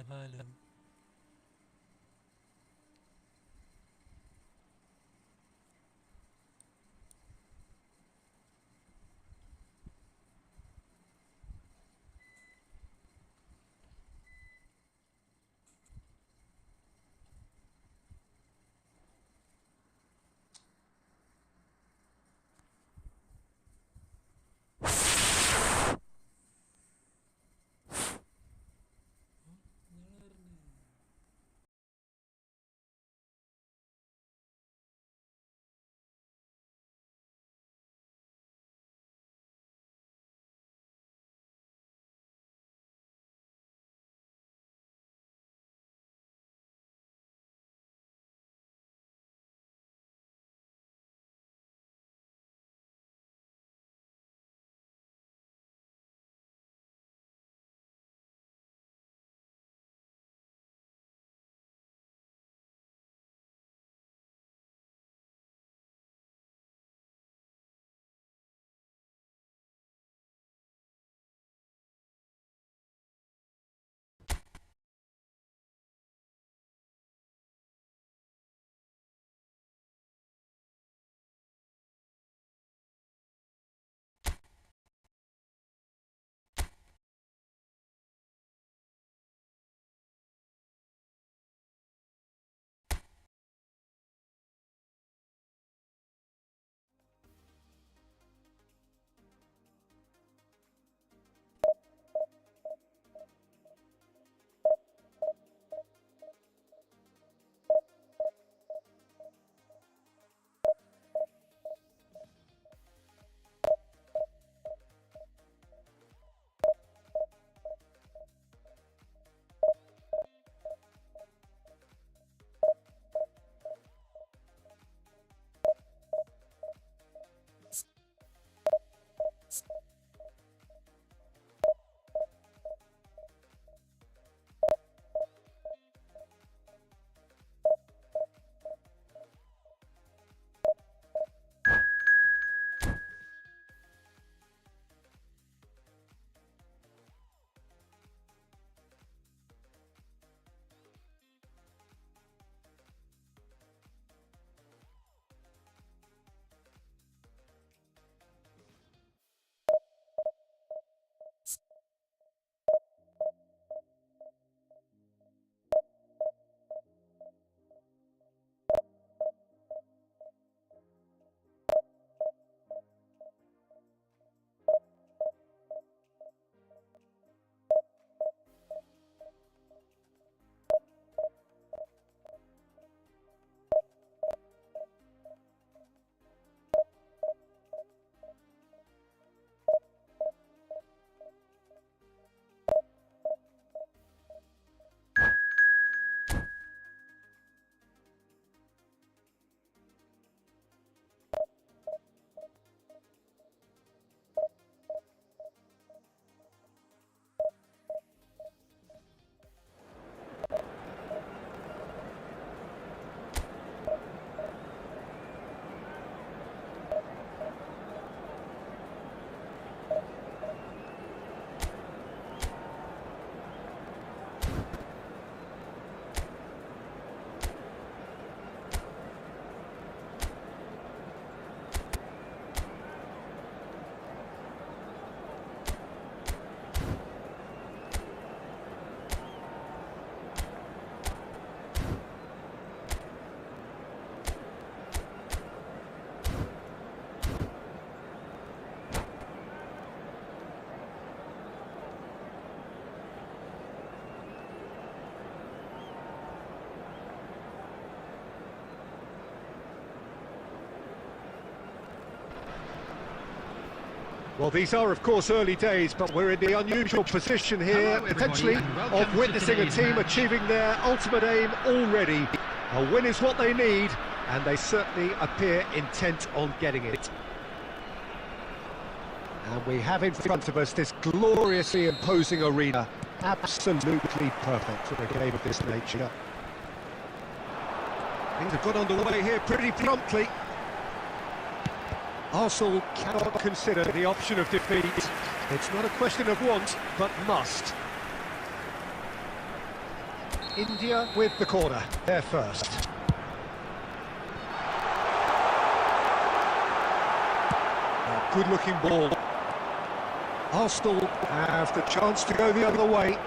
malum. Well, these are, of course, early days, but we're in the unusual position here, potentially, of witnessing a team achieving their ultimate aim already. A win is what they need, and they certainly appear intent on getting it. And we have in front of us this gloriously imposing arena, absolutely perfect for a game of this nature. Things have got underway here pretty promptly. Arsenal cannot consider the option of defeat. It's not a question of want, but must. India with the corner, there first. A good-looking ball. Arsenal have the chance to go the other way.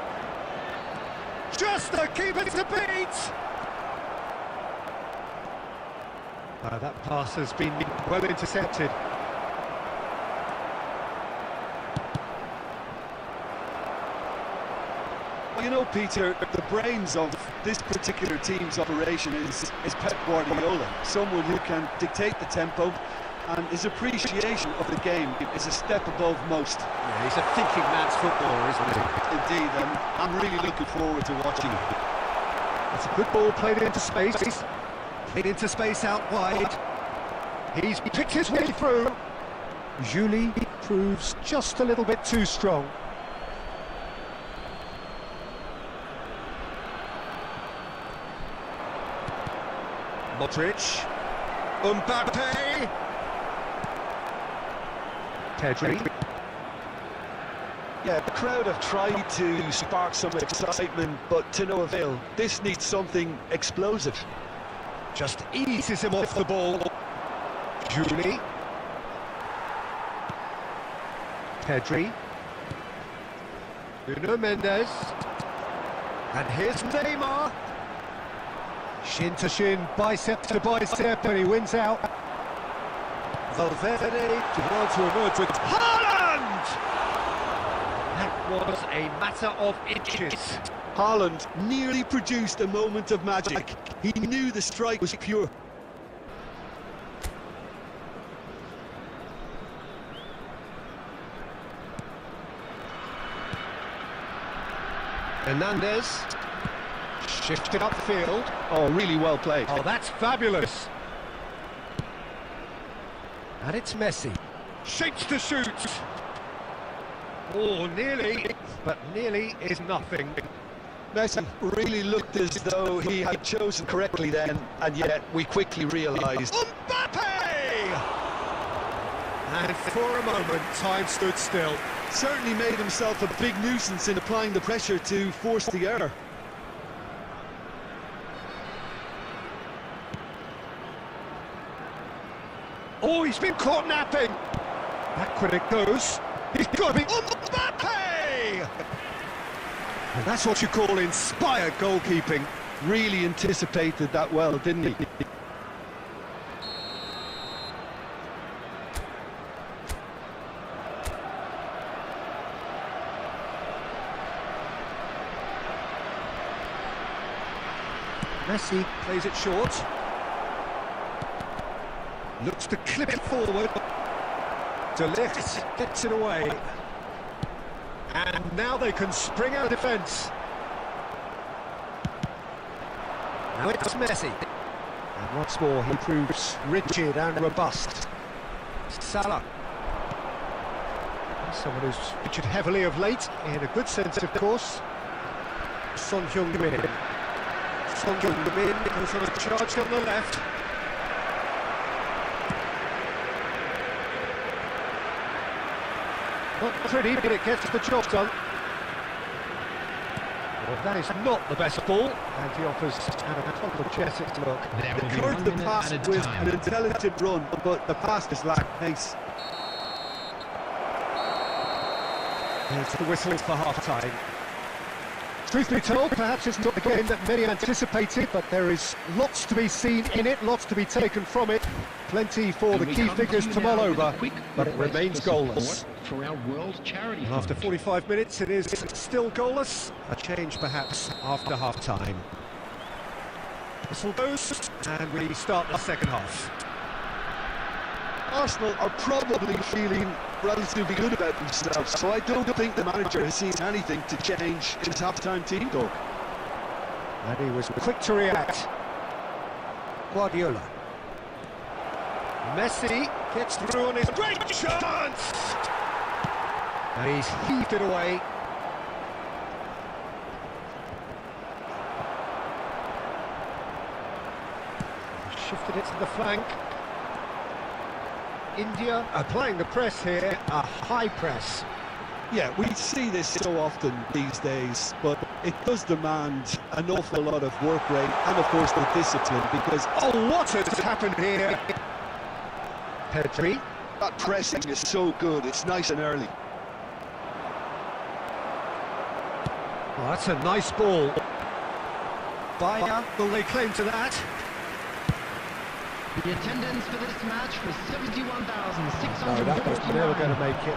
Just the keeper to beat! That pass has been well intercepted. Well, you know, Peter, the brains of this particular team's operation is Pep Guardiola, someone who can dictate the tempo, and his appreciation of the game is a step above most. Yeah, he's a thinking man's footballer, isn't he? Indeed, and I'm really looking forward to watching him. It's a good ball played into space. Played into space out wide. He's picked his way through. Julie proves just a little bit too strong. Modric. Mbappe. Pedri. Yeah, the crowd have tried to spark some excitement, but to no avail. This needs something explosive. Just eases him off the ball. Julie. Pedri. Nuno Mendes. And here's Neymar. Shin to shin, bicep to bicep, and he wins out. Valverde well to emerge with Haaland! That was a matter of inches. Haaland nearly produced a moment of magic. He knew the strike was pure. Hernandez. Shifted upfield. Oh, really well played. Oh, that's fabulous. And it's Messi. Shapes to shoot. Oh, nearly. But nearly is nothing. Messi really looked as though he had chosen correctly then, and yet we quickly realised. Mbappe! And for a moment, time stood still. Certainly made himself a big nuisance in applying the pressure to force the error. Oh, he's been caught napping. Back when it goes. He's got to be Mbappe! And that's what you call inspired goalkeeping. Really anticipated that well, didn't he? Messi plays it short. Looks to clip it forward. De Ligt gets it away. And now they can spring out of defence. Now it's Messi. And once more he proves rigid and robust. Salah. Someone who's featured heavily of late, in a good sense of course. Son Heung-min. Son Heung-min goes on a charge on the left. Not pretty, but it gets the job done. Well, that is not the best ball, and he offers an apologetic look. He curved the pass with an intelligent run, but the pass just lacked pace. There's the whistle for half-time. Truth be told, perhaps it's not the game that many anticipated, but there is lots to be seen in it, lots to be taken from it. Plenty for the key figures to mull over, but it remains goalless. For our World Charity And after 45 minutes, it is still goalless. A change, perhaps, after half-time. Whistle goes, and we start the second half. Arsenal are probably feeling relatively good about themselves, so I don't think the manager has seen anything to change his half-time team talk. And he was quick to react. Guardiola. Messi gets through on his great chance! And he's heaved it away. Shifted it to the flank. India applying the press here, a high press. Yeah, we see this so often these days, but it does demand an awful lot of work rate and, of course, the discipline, because... Oh, what has happened here? Pedri. That pressing is so good, it's nice and early. Oh, that's a nice ball. Bayern will lay claim to that. The attendance for this match was 71,649. No, that was never going to make it.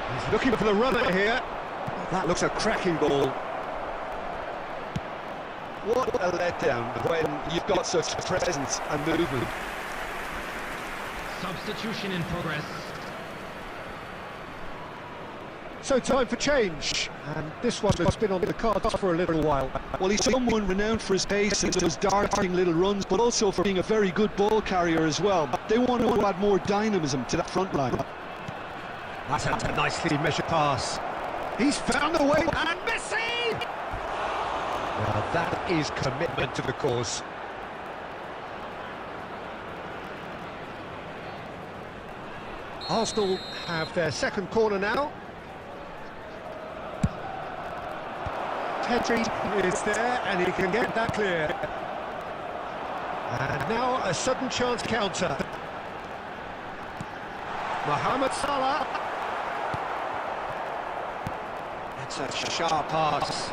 He's looking for the runner here. That looks a cracking ball. What a letdown when you've got such presence and movement. Substitution in progress. So time for change, and this one has been on the cards for a little while. Well, he's someone renowned for his pace and those darting little runs, but also for being a very good ball carrier as well. They want to add more dynamism to that front line. That's a nicely measured pass. He's found a way, and Messi! Well, that is commitment to the cause. Arsenal have their second corner now. Pedri is there, and he can get that clear. And now a sudden chance counter. Mohamed Salah. That's a sharp pass.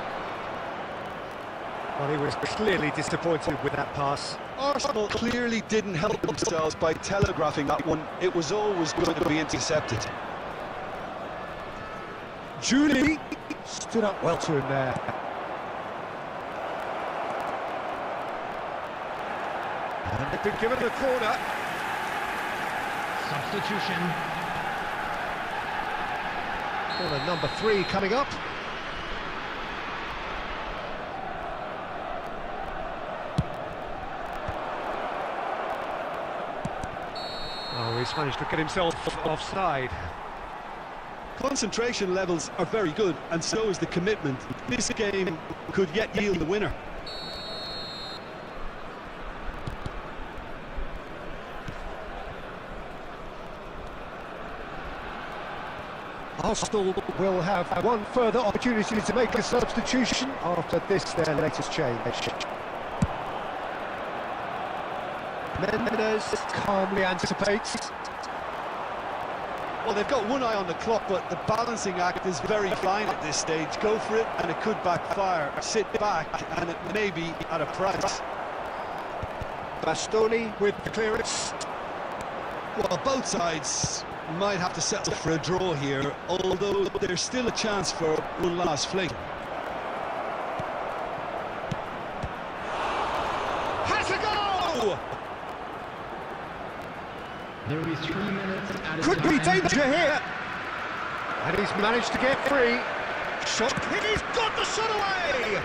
Well, he was clearly disappointed with that pass. Arsenal clearly didn't help themselves by telegraphing that one. It was always going to be intercepted. Julie stood up well to him there. And they've been given the corner. Substitution. Corner number 3 coming up. Oh, he's managed to get himself offside. Concentration levels are very good, and so is the commitment. This game could yet yield the winner. Arsenal will have one further opportunity to make a substitution after this, their latest change. Mendes calmly anticipates. Well, they've got one eye on the clock, but the balancing act is very fine at this stage. Go for it, and it could backfire. Sit back, and it may be at a price. Bastoni with the clearance. Well, both sides might have to settle for a draw here, although there's still a chance for one last fling. Has a go! There will be 3 minutes added. Could be time. danger here. And he's managed to get free. Shot. He's got the shot away!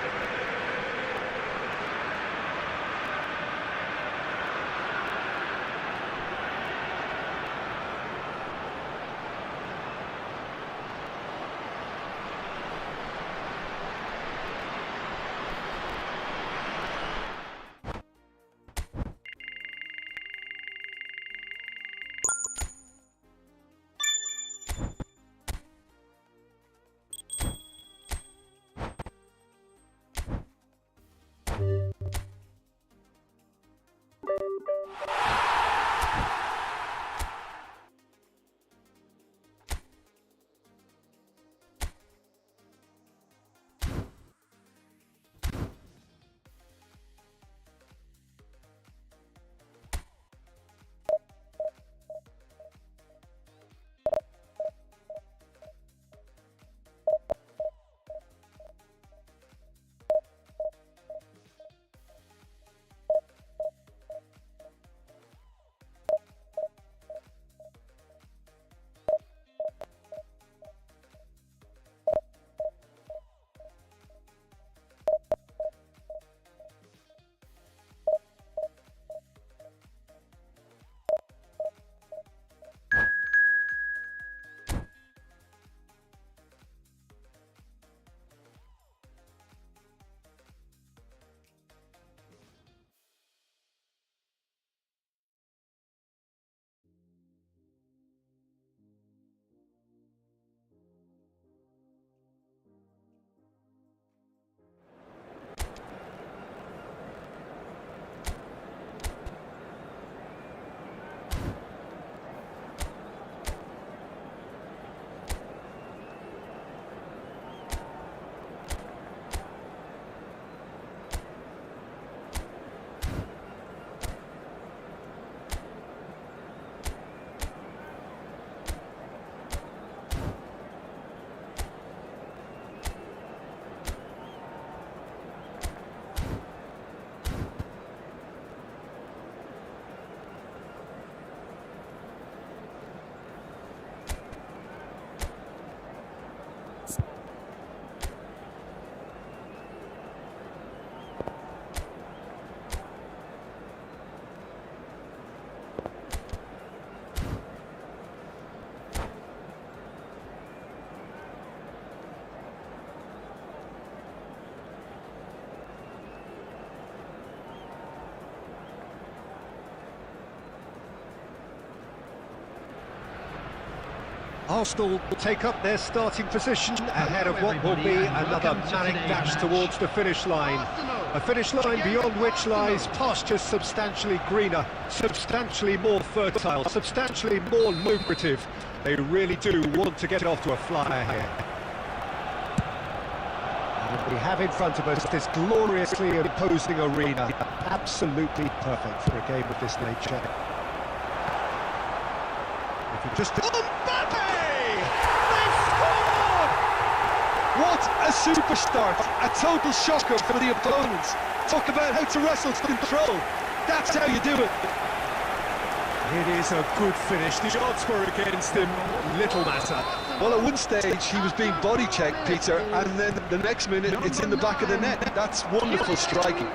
Arsenal will take up their starting position ahead of what will be another manic dash towards the finish line. A finish line beyond which lies pastures substantially greener, substantially more fertile, substantially more lucrative. They really do want to get off to a flyer here. And we have in front of us this gloriously imposing arena. Absolutely perfect for a game of this nature. If you just... What a super start! A total shocker for the opponents. Talk about how to wrestle control. That's how you do it. It is a good finish. The odds were against him. Little matter. Well, at one stage he was being body checked, Peter, and then the next minute it's in the back of the net. That's wonderful striking.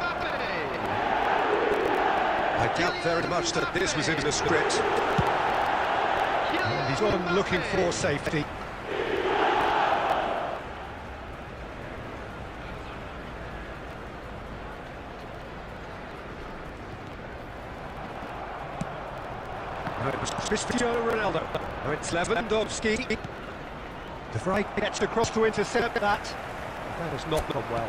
I doubt very much that this was in the script. And he's on looking for safety. It was Cristiano Ronaldo. Now it's Lewandowski. De Vrij gets across to intercept that. That has not gone well.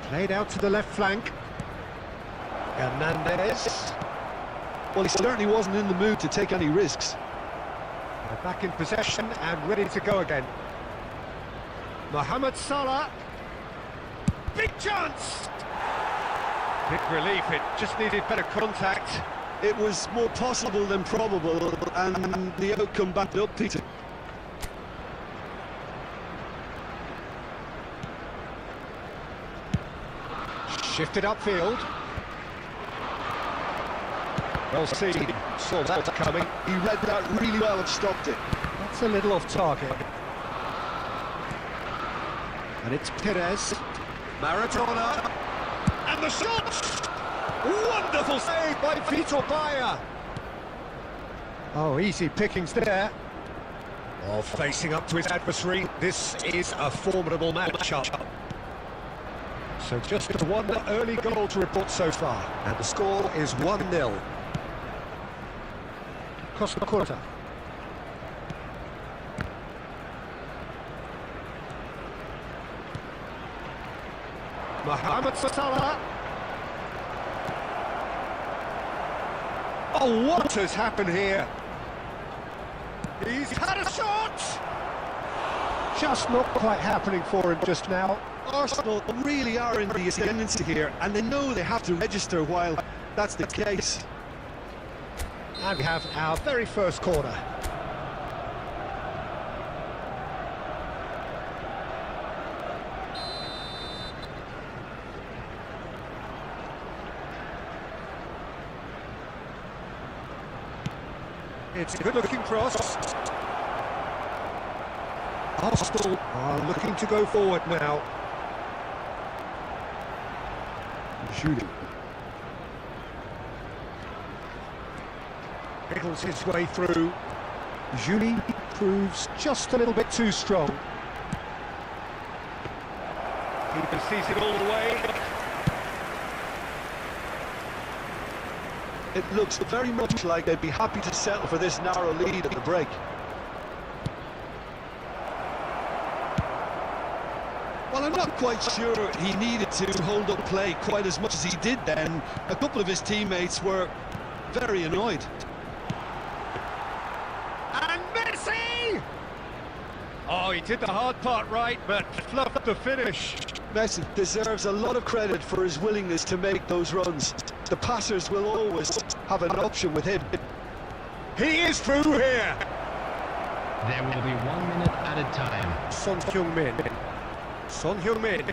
Played out to the left flank. Hernandez. Well, he certainly wasn't in the mood to take any risks. They're back in possession and ready to go again. Mohamed Salah. Big chance! Big relief, it just needed better contact. It was more possible than probable, and the outcome backed up, Peter. Shifted upfield. Well seen, saw that coming. He read that really well and stopped it. That's a little off target. And it's Perez. Maradona. And the shot! Wonderful save by Vitor Bayer. Oh, easy pickings there. Oh, facing up to his adversary. This is a formidable matchup. So just one early goal to report so far. And the score is 1-0. Costa Curta. Mohamed Salah. Oh, what has happened here? He's had a shot! Just not quite happening for him just now. Arsenal really are in the ascendancy here, and they know they have to register while that's the case. And we have our very first corner. It's a good-looking cross. Arsenal are looking to go forward now. Shooting. Wriggles his way through. Julie proves just a little bit too strong. Keeper sees it all the way. It looks very much like they'd be happy to settle for this narrow lead at the break. Well, I'm not quite sure he needed to hold up play quite as much as he did then. A couple of his teammates were very annoyed. And Messi! Oh, he did the hard part right, but fluffed the finish. Messi deserves a lot of credit for his willingness to make those runs. The passers will always have an option with him. He is through here! There will be 1 minute at a time. Son Heung-min. Son Heung-min.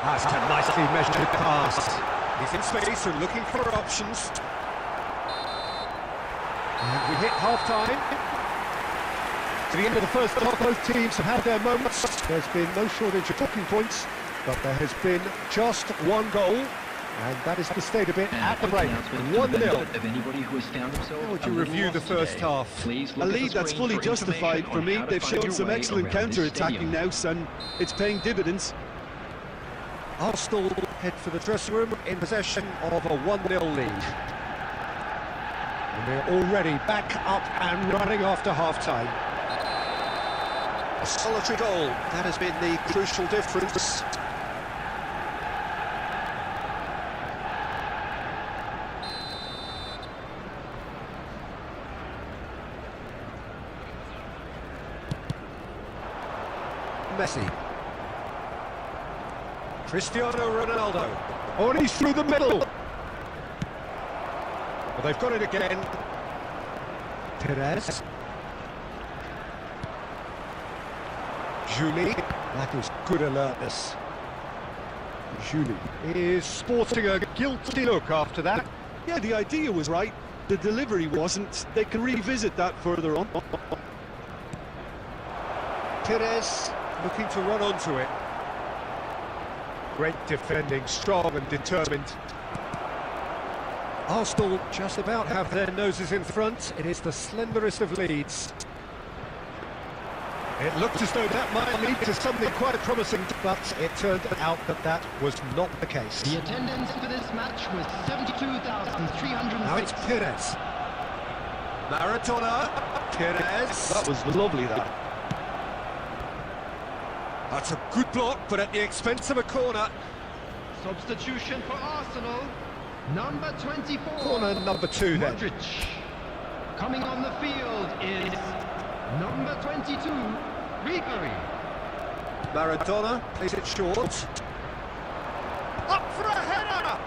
That's a nicely measured pass. He's in space and looking for options. And we hit half-time. To the end of the first half, both teams have had their moments. There's been no shortage of talking points, but there has been just one goal, and that is the state of it at the break. 1-0. How would you review the first half? A lead that's fully justified for me. They've shown some excellent counter-attacking now, and it's paying dividends. Arsenal head for the dressing room in possession of a 1-0 lead. And they're already back up and running after half-time. A solitary goal, that has been the crucial difference. Messi. Cristiano Ronaldo. Oh, and he's through the middle. Well, they've got it again. Perez. Julie. That was good alertness. Julie is sporting a guilty look after that. Yeah, the idea was right. The delivery wasn't. They can revisit that further on. Perez looking to run onto it. Great defending, strong and determined. Arsenal just about have their noses in front. It is the slenderest of leads. It looked as though that might lead to something quite promising, but it turned out that that was not the case. The attendance for this match was 72,306. Now it's Perez. Maradona. Perez. That was lovely, that. That's a good block, but at the expense of a corner. Substitution for Arsenal. Number 24. Corner number 2 then. Modric. Coming on the field is number 22, Ribery. Maradona plays it short. Up for a header!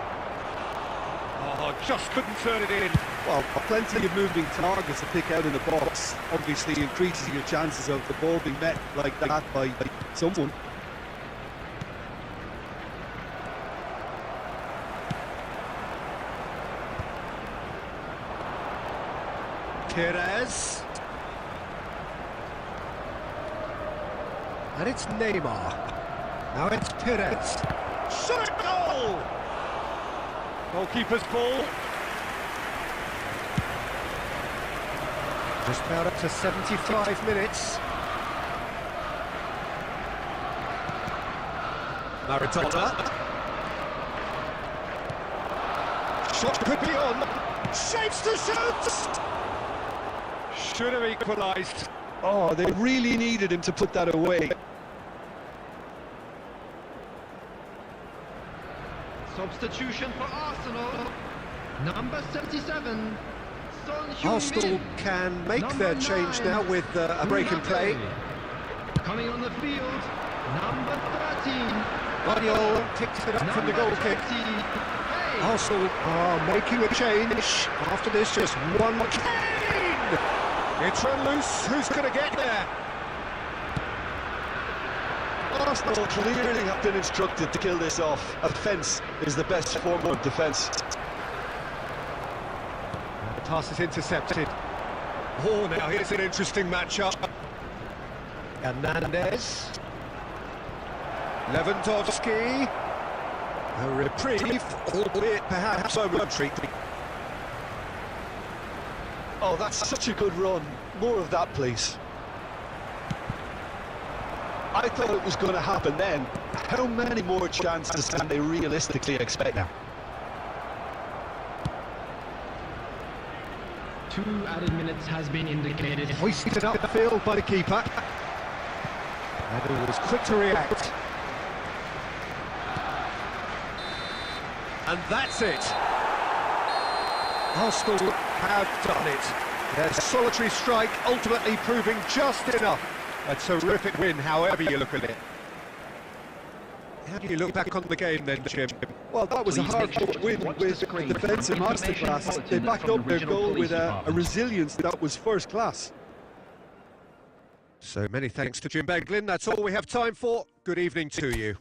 Oh, just couldn't turn it in. Well, plenty of moving targets to pick out in the box. Obviously increases your chances of the ball being met like that by someone. Perez. And it's Neymar. Now it's Perez. Shot a goal! Goalkeeper's ball. Just about up to 75 minutes. Maradona. Shot could be on. Shapes to shoot! Should have equalised. Oh, they really needed him to put that away. Substitution for Arsenal. Number 77, Son Heung-min. Arsenal can make their change now with a break in play. Coming on the field, number 13. Guardiola picks it up from the goal kick. Arsenal are making a change after this, just one. Kane! It's run loose, who's going to get there? Arsenal clearly have been instructed to kill this off. Offence is the best form of defence. The pass is intercepted. Oh, now here's an interesting matchup. Hernandez. Lewandowski. A reprieve, albeit perhaps momentary. Oh, that's such a good run. More of that, please. I thought it was going to happen then. How many more chances can they realistically expect now? 2 added minutes has been indicated. Hoisted up the field by the keeper. And he was quick to react. And that's it. Arsenal have done it. Their solitary strike ultimately proving just enough. A terrific win, however you look at it. How do you look back on the game then, Jim? Well, that was a hard-fought win with a defensive masterclass. They backed up their goal with a resilience that was first class. So many thanks to Jim Beglin. That's all we have time for. Good evening to you.